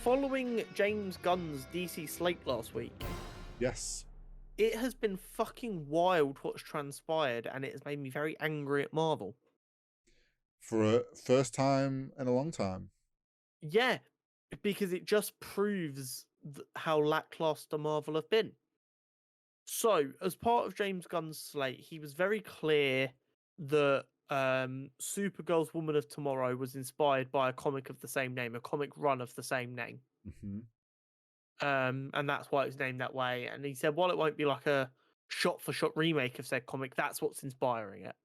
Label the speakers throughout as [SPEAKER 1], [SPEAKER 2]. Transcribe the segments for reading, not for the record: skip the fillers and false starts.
[SPEAKER 1] following James Gunn's DC slate last week,
[SPEAKER 2] Yes.
[SPEAKER 1] it has been fucking wild what's transpired, and it has made me very angry at Marvel.
[SPEAKER 2] For a first time in a long time.
[SPEAKER 1] Yeah, because it just proves how lackluster Marvel have been. So, as part of James Gunn's slate, he was very clear that Supergirl's Woman of Tomorrow was inspired by a comic of the same name, a comic run of the same name.
[SPEAKER 2] Mm-hmm.
[SPEAKER 1] And that's why it was named that way. And he said, while it won't be like a shot-for-shot remake of said comic, that's what's inspiring it.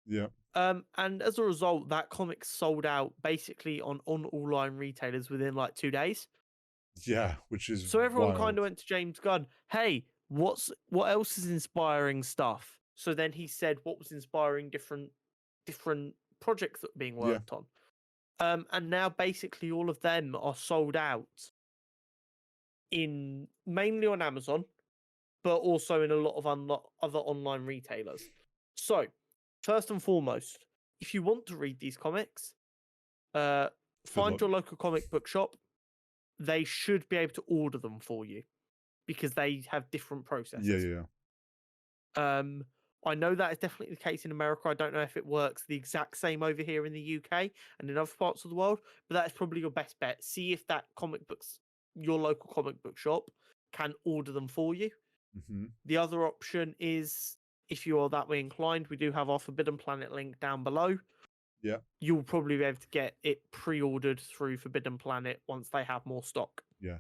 [SPEAKER 2] Yeah.
[SPEAKER 1] And as a result, that comic sold out basically on all-line retailers within like 2 days.
[SPEAKER 2] Yeah, which is
[SPEAKER 1] So everyone
[SPEAKER 2] wild.
[SPEAKER 1] kind of went to James Gunn, hey, what else is inspiring stuff? So then he said what was inspiring different projects that were being worked on. And now basically all of them are sold out in mainly on Amazon, but also in a lot of other online retailers. So, first and foremost, if you want to read these comics, find your local comic book shop. They should be able to order them for you because they have different processes.
[SPEAKER 2] Yeah.
[SPEAKER 1] I know that is definitely the case in America. I don't know if it works the exact same over here in the UK and in other parts of the world, but that is probably your best bet. See if that your local comic book shop can order them for you.
[SPEAKER 2] Mm-hmm.
[SPEAKER 1] The other option is, if you are that way inclined, we do have our Forbidden Planet link down below.
[SPEAKER 2] Yeah.
[SPEAKER 1] You'll probably be able to get it pre-ordered through Forbidden Planet once they have more stock.
[SPEAKER 2] Yeah.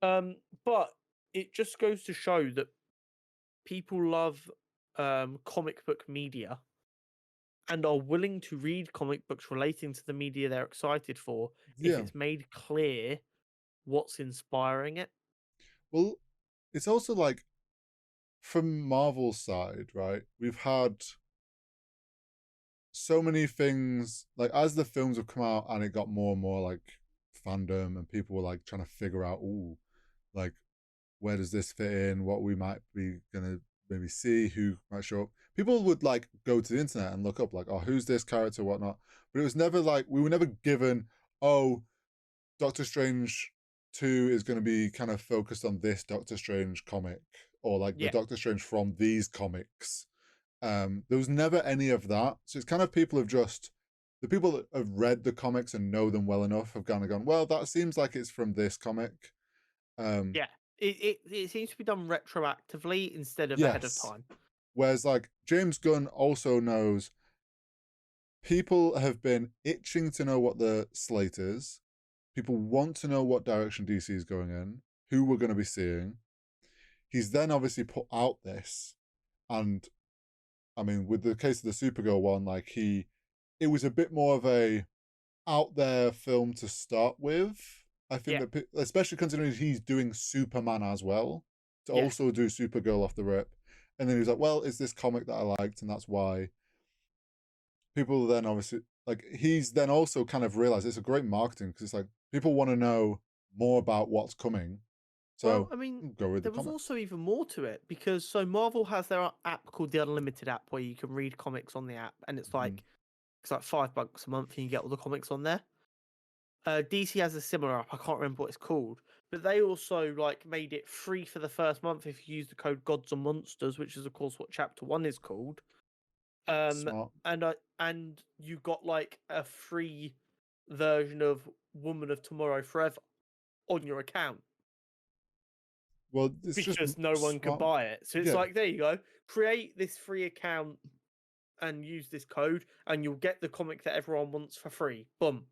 [SPEAKER 1] But it just goes to show that people love comic book media and are willing to read comic books relating to the media they're excited for if it's made clear what's inspiring it.
[SPEAKER 2] Well, it's also like, from Marvel's side, right? We've had so many things, like, as the films have come out and it got more and more like fandom and people were like trying to figure out, like, where does this fit in, what we might be gonna maybe see, who might show up. People would like go to the internet and look up like, oh, who's this character, whatnot. But it was never like, we were never given, oh, Doctor Strange 2 is going to be kind of focused on this Doctor Strange comic, or like the Doctor Strange from these comics. There was never any of that. So it's kind of the people that have read the comics and know them well enough have kind of gone, well, that seems like it's from this comic.
[SPEAKER 1] It seems to be done retroactively instead of ahead of time.
[SPEAKER 2] Whereas like James Gunn also knows people have been itching to know what the slate is. People want to know what direction DC is going in, who we're going to be seeing. He's then obviously put out this, and I mean, with the case of the Supergirl one, like it was a bit more of a out there film to start with. I think that, especially considering he's doing Superman as well, to also do Supergirl off the rip. And then he was like, well, it's this comic that I liked, and that's why. People then obviously, like, he's then also kind of realized it's a great marketing because it's like, people want to know more about what's coming. So,
[SPEAKER 1] well, I mean,
[SPEAKER 2] go read
[SPEAKER 1] there was also even more to it because Marvel has their app called the Unlimited app where you can read comics on the app, and it's like $5 a month and you get all the comics on there. DC has a similar app. I can't remember what it's called, but they also like made it free for the first month if you use the code Gods and Monsters, which is of course what Chapter 1 is called.
[SPEAKER 2] Smart.
[SPEAKER 1] And you got like a free version of Woman of Tomorrow Forever on your account.
[SPEAKER 2] Well, it's
[SPEAKER 1] because
[SPEAKER 2] just
[SPEAKER 1] no one could buy it. So it's like, there you go. Create this free account and use this code, and you'll get the comic that everyone wants for free. Boom.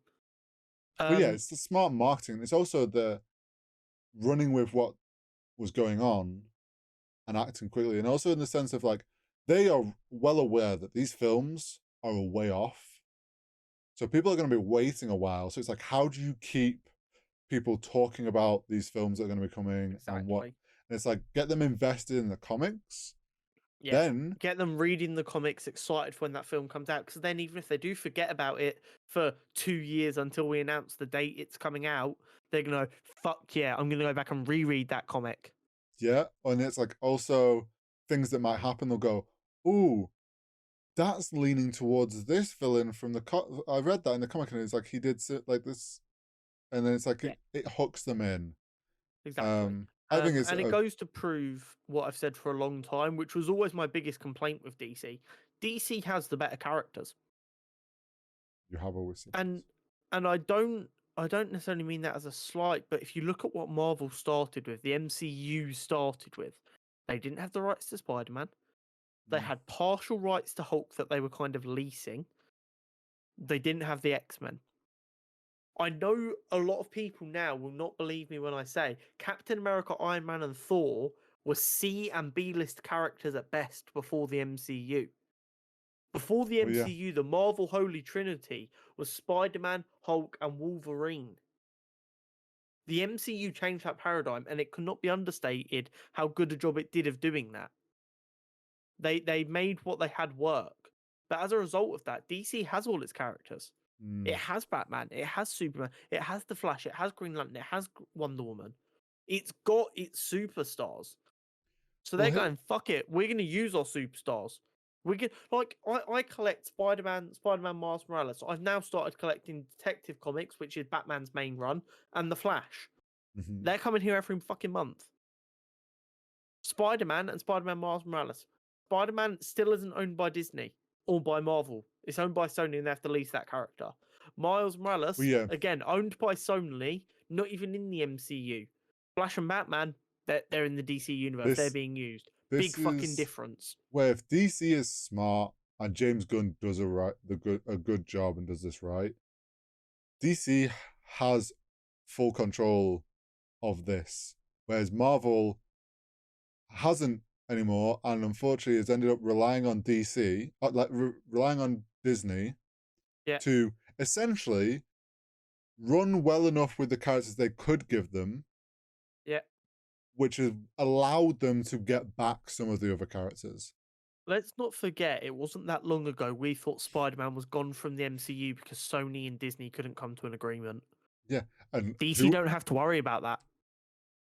[SPEAKER 2] But yeah, it's the smart marketing. It's also the running with what was going on and acting quickly. And also in the sense of like, they are well aware that these films are a way off. So people are going to be waiting a while. So it's like, how do you keep people talking about these films that are going to be coming and what? And it's like, get them invested in the comics.
[SPEAKER 1] Yeah. Then get them reading the comics, excited for when that film comes out. Because then even if they do forget about it for 2 years until we announce the date it's coming out, they're going to, fuck yeah, I'm going to go back and reread that comic.
[SPEAKER 2] Yeah. And it's like also things that might happen. They'll go, ooh, that's leaning towards this villain from the I read that in the comic, and it's like he did like this and then it's like
[SPEAKER 1] Yeah.
[SPEAKER 2] it hooks them in.
[SPEAKER 1] Exactly.
[SPEAKER 2] I think it's
[SPEAKER 1] And it goes to prove what I've said for a long time, which was always my biggest complaint with DC. DC has the better characters.
[SPEAKER 2] you have always said
[SPEAKER 1] And
[SPEAKER 2] this.
[SPEAKER 1] I don't necessarily mean that as a slight, but if you look at what Marvel started with, the MCU started with, they didn't have the rights to Spider-Man. They
[SPEAKER 2] Mm.
[SPEAKER 1] had partial rights to Hulk that they were kind of leasing. They didn't have the X-Men. I know a lot of people now will not believe me when I say Captain America, Iron Man, and Thor were C and B list characters at best before the MCU. Before the
[SPEAKER 2] Well, yeah.
[SPEAKER 1] MCU, the Marvel Holy Trinity was Spider Man, Hulk, and Wolverine. The MCU changed that paradigm, and it cannot be understated how good a job it did of doing that. They made what they had work. But as a result of that, DC has all its characters. It
[SPEAKER 2] Mm.
[SPEAKER 1] has Batman, it has Superman, it has the Flash, it has Green Lantern, it has Wonder Woman. It's got its superstars. So
[SPEAKER 2] Well,
[SPEAKER 1] they're going, fuck it, we're gonna use our superstars. We can like I collect Spider-Man, Spider-Man Miles Morales. I've now started collecting Detective Comics, which is Batman's main run, and the Flash.
[SPEAKER 2] mm-hmm.
[SPEAKER 1] They're coming here every fucking month. Spider-Man and Spider-Man Miles Morales. Spider-Man still isn't owned by Disney or by Marvel. It's owned by Sony and they have to lease that character. Miles
[SPEAKER 2] Well,
[SPEAKER 1] Morales,
[SPEAKER 2] yeah.
[SPEAKER 1] again, owned by Sony, not even in the MCU. Flash and Batman, they're in the DC universe. They're
[SPEAKER 2] This
[SPEAKER 1] being used.
[SPEAKER 2] this
[SPEAKER 1] Big fucking
[SPEAKER 2] is
[SPEAKER 1] difference.
[SPEAKER 2] where if DC is smart and James Gunn does a good job and does this right, DC has full control of this, whereas Marvel hasn't anymore, and unfortunately has ended up relying on DC, relying on Disney
[SPEAKER 1] Yeah.
[SPEAKER 2] to essentially run well enough with the characters they could give them,
[SPEAKER 1] Yeah.
[SPEAKER 2] which has allowed them to get back some of the other characters.
[SPEAKER 1] Let's not forget, it wasn't that long ago we thought Spider-Man was gone from the MCU because Sony and Disney couldn't come to an agreement.
[SPEAKER 2] Yeah, and
[SPEAKER 1] DC don't have to worry about that.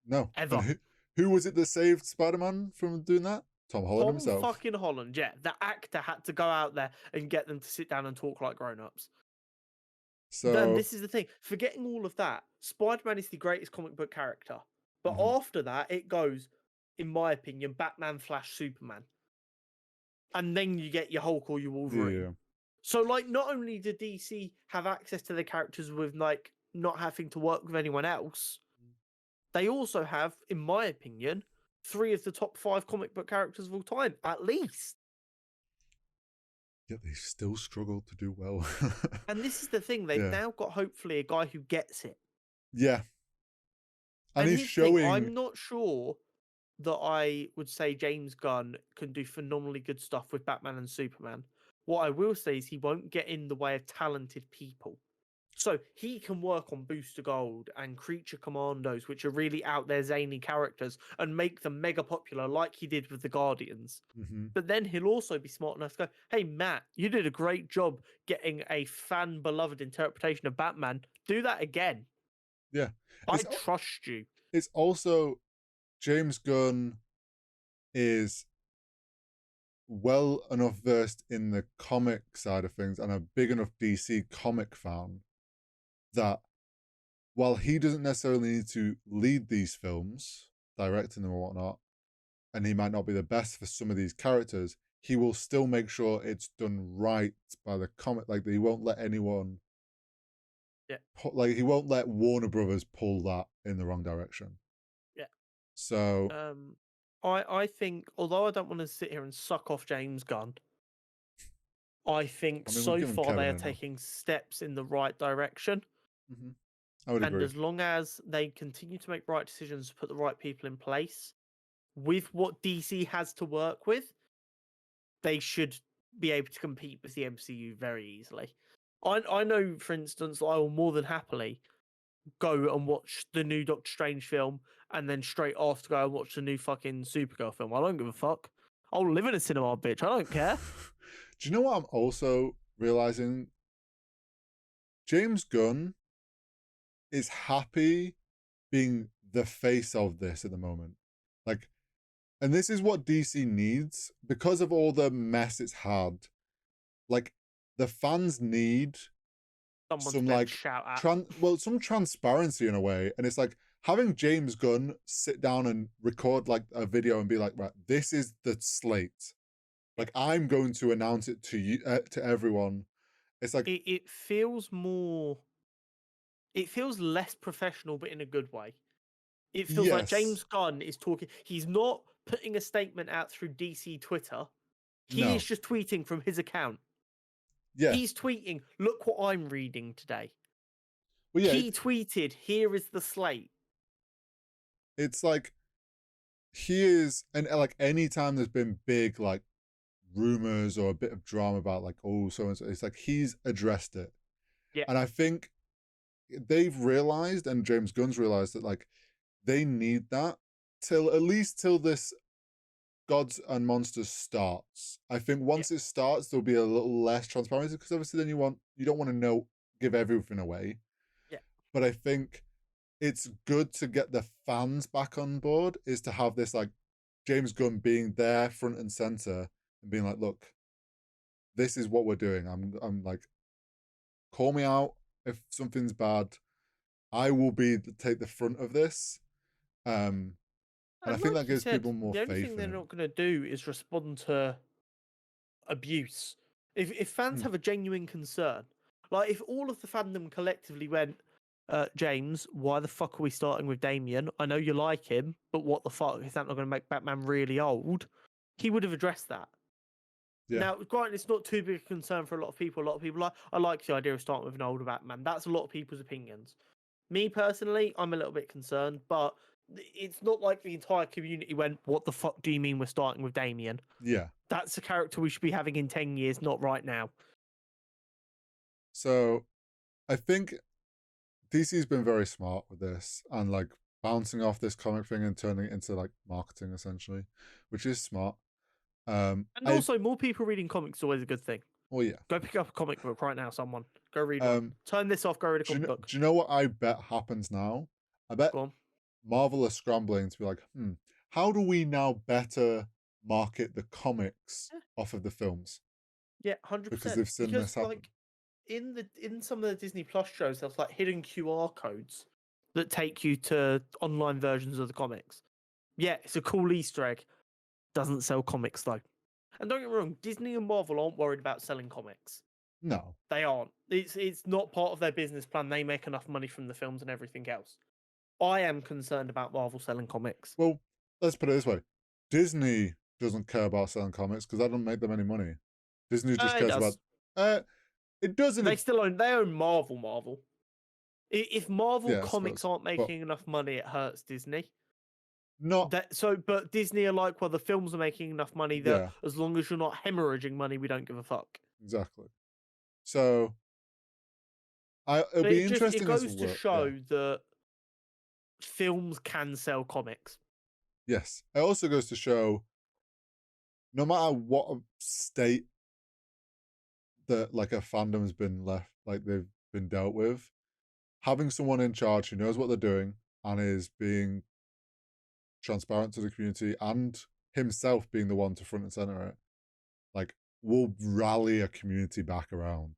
[SPEAKER 2] No,
[SPEAKER 1] Ever.
[SPEAKER 2] and who was it that saved Spider-Man from doing that? Tom Holland
[SPEAKER 1] Tom
[SPEAKER 2] himself.
[SPEAKER 1] fucking Holland, yeah. The actor had to go out there and get them to sit down and talk like grown-ups. Then
[SPEAKER 2] So
[SPEAKER 1] this is the thing. Forgetting all of that, Spider-Man is the greatest comic book character. But
[SPEAKER 2] Mhm.
[SPEAKER 1] after that, it goes, in my opinion, Batman, Flash, Superman. And then you get your Hulk or your Wolverine.
[SPEAKER 2] yeah,
[SPEAKER 1] So, like, not only did DC have access to the characters with, like, not having to work with anyone else, they also have, in my opinion, 3 of the top 5 comic book characters of all time, at least.
[SPEAKER 2] yet they still struggle to do well.
[SPEAKER 1] And this is the thing, they've
[SPEAKER 2] Yeah.
[SPEAKER 1] now got hopefully a guy who gets it.
[SPEAKER 2] Yeah,
[SPEAKER 1] And
[SPEAKER 2] he's
[SPEAKER 1] here's the thing,
[SPEAKER 2] showing.
[SPEAKER 1] I'm not sure that I would say James Gunn can do phenomenally good stuff with Batman and Superman. What I will say is he won't get in the way of talented people. So he can work on Booster Gold and Creature Commandos, which are really out there zany characters, and make them mega popular like he did with the Guardians.
[SPEAKER 2] Mhm.
[SPEAKER 1] But then he'll also be smart enough to go, hey, Matt, you did a great job getting a fan beloved interpretation of Batman. Do that again.
[SPEAKER 2] Yeah,
[SPEAKER 1] I trust you.
[SPEAKER 2] It's also James Gunn is well enough versed in the comic side of things and a big enough DC comic fan that while he doesn't necessarily need to lead these films, directing them or whatnot, and he might not be the best for some of these characters, he will still make sure it's done right by the comic. Like he won't let anyone,
[SPEAKER 1] Yeah.
[SPEAKER 2] like he won't let Warner Brothers pull that in the wrong direction.
[SPEAKER 1] Yeah.
[SPEAKER 2] So
[SPEAKER 1] I think, although I don't want to sit here and suck off James Gunn, I think
[SPEAKER 2] we're
[SPEAKER 1] so
[SPEAKER 2] giving
[SPEAKER 1] far
[SPEAKER 2] Kevin
[SPEAKER 1] they are
[SPEAKER 2] enough.
[SPEAKER 1] taking steps in the right direction.
[SPEAKER 2] Mm-hmm. I would
[SPEAKER 1] And
[SPEAKER 2] agree.
[SPEAKER 1] as long as they continue to make right decisions, put the right people in place with what DC has to work with, they should be able to compete with the MCU very easily. I know, for instance, I will more than happily go and watch the new Doctor Strange film and then straight after go and watch the new fucking Supergirl film. I don't give a fuck. I'll live in a cinema, bitch. I don't care.
[SPEAKER 2] Do you know what I'm also realizing? James Gunn is happy being the face of this at the moment. Like, and this is what DC needs because of all the mess it's had. Like, the fans need
[SPEAKER 1] Someone to
[SPEAKER 2] some
[SPEAKER 1] be able to
[SPEAKER 2] like
[SPEAKER 1] shout at.
[SPEAKER 2] some transparency in a way, and it's like having James Gunn sit down and record like a video and be like, right, this is the slate. Like I'm going to announce it to you, to everyone. It's like
[SPEAKER 1] It feels more. It feels less professional, but in a good way. It feels like
[SPEAKER 2] yes,
[SPEAKER 1] James Gunn is talking. He's not putting a statement out through DC Twitter. He is
[SPEAKER 2] no,
[SPEAKER 1] just tweeting from his account.
[SPEAKER 2] yeah,
[SPEAKER 1] He's tweeting, look what I'm reading today.
[SPEAKER 2] well, yeah,
[SPEAKER 1] He tweeted, here is the slate.
[SPEAKER 2] it's like he is, and like anytime there's been big like rumors or a bit of drama about like oh so and so, it's like he's addressed it,
[SPEAKER 1] Yeah,
[SPEAKER 2] and I think they've realized, and James Gunn's realized that like they need that till at least till this Gods and Monsters starts. I think
[SPEAKER 1] yeah,
[SPEAKER 2] once it starts, there'll be a little less transparency because obviously then you don't want to know give everything away.
[SPEAKER 1] yeah.
[SPEAKER 2] But I think it's good to get the fans back on board is to have this like James Gunn being there front and center and being like, look, this is what we're doing. I'm like, call me out if something's bad. I will take the front of this. And I
[SPEAKER 1] And
[SPEAKER 2] think
[SPEAKER 1] like
[SPEAKER 2] that
[SPEAKER 1] you
[SPEAKER 2] gives
[SPEAKER 1] said,
[SPEAKER 2] people more
[SPEAKER 1] the only
[SPEAKER 2] faith
[SPEAKER 1] thing
[SPEAKER 2] in
[SPEAKER 1] they're
[SPEAKER 2] him.
[SPEAKER 1] not going to do is respond to abuse. If fans
[SPEAKER 2] Hmm.
[SPEAKER 1] have a genuine concern, like if all of the fandom collectively went, James, why the fuck are we starting with Damien? I know you like him, but what the fuck? Is that not going to make Batman really old? He would have addressed that.
[SPEAKER 2] Yeah.
[SPEAKER 1] Now, granted, it's not too big a concern for a lot of people. A lot of people like, I like the idea of starting with an older Batman. That's a lot of people's opinions. Me personally, I'm a little bit concerned, but it's not like the entire community went, what the fuck do you mean we're starting with Damien?
[SPEAKER 2] Yeah.
[SPEAKER 1] That's a character we should be having in 10 years, not right now.
[SPEAKER 2] So I think DC's been very smart with this and like bouncing off this comic thing and turning it into like marketing essentially, which is smart.
[SPEAKER 1] And
[SPEAKER 2] I
[SPEAKER 1] also, more people reading comics is always a good thing.
[SPEAKER 2] well yeah.
[SPEAKER 1] Go pick up a comic book right now, someone. Go read one.
[SPEAKER 2] Um,
[SPEAKER 1] Turn this off, go read a comic book.
[SPEAKER 2] do you know what I bet happens now? I bet
[SPEAKER 1] Go on.
[SPEAKER 2] Marvel are scrambling to be like, how do we now better market the comics
[SPEAKER 1] Yeah,
[SPEAKER 2] off of the films
[SPEAKER 1] yeah,
[SPEAKER 2] because
[SPEAKER 1] 100%.
[SPEAKER 2] they've seen
[SPEAKER 1] Because
[SPEAKER 2] this happen?
[SPEAKER 1] like in some of the Disney Plus shows, there's like hidden QR codes that take you to online versions of the comics. Yeah, it's a cool Easter egg. Doesn't sell comics though. And don't get me wrong, Disney and Marvel aren't worried about selling comics.
[SPEAKER 2] No.
[SPEAKER 1] They aren't. It's not part of their business plan. They make enough money from the films and everything else. I am concerned about Marvel selling comics.
[SPEAKER 2] Well, let's put it this way: Disney doesn't care about selling comics because that doesn't make them any money. Disney just
[SPEAKER 1] It
[SPEAKER 2] cares about.
[SPEAKER 1] does.
[SPEAKER 2] Uh, it does in
[SPEAKER 1] They
[SPEAKER 2] a
[SPEAKER 1] still own. They own Marvel. Marvel. If Marvel
[SPEAKER 2] yeah, I
[SPEAKER 1] comics
[SPEAKER 2] suppose,
[SPEAKER 1] aren't
[SPEAKER 2] but
[SPEAKER 1] making enough money, it hurts Disney.
[SPEAKER 2] not
[SPEAKER 1] But Disney are like, well, the films are making enough money that
[SPEAKER 2] yeah,
[SPEAKER 1] as long as you're not hemorrhaging money, we don't give a fuck.
[SPEAKER 2] exactly. So it'll
[SPEAKER 1] But
[SPEAKER 2] be
[SPEAKER 1] it
[SPEAKER 2] interesting as
[SPEAKER 1] goes to
[SPEAKER 2] well. Yeah,
[SPEAKER 1] show that films can sell comics.
[SPEAKER 2] yes. It also goes to show no matter what state that like a fandom's been left, like they've been dealt with, having someone in charge who knows what they're doing and is being transparent to the community and himself being the one to front and center it, like will rally a community back around.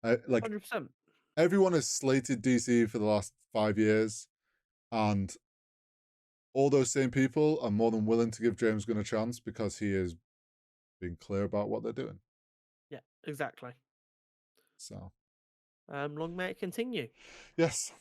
[SPEAKER 2] Like
[SPEAKER 1] 100%.
[SPEAKER 2] everyone has slated DC for the last 5 years, and all those same people are more than willing to give James Gunn a chance because he is being clear about what they're doing.
[SPEAKER 1] Yeah, exactly.
[SPEAKER 2] So,
[SPEAKER 1] Long may it continue.
[SPEAKER 2] yes,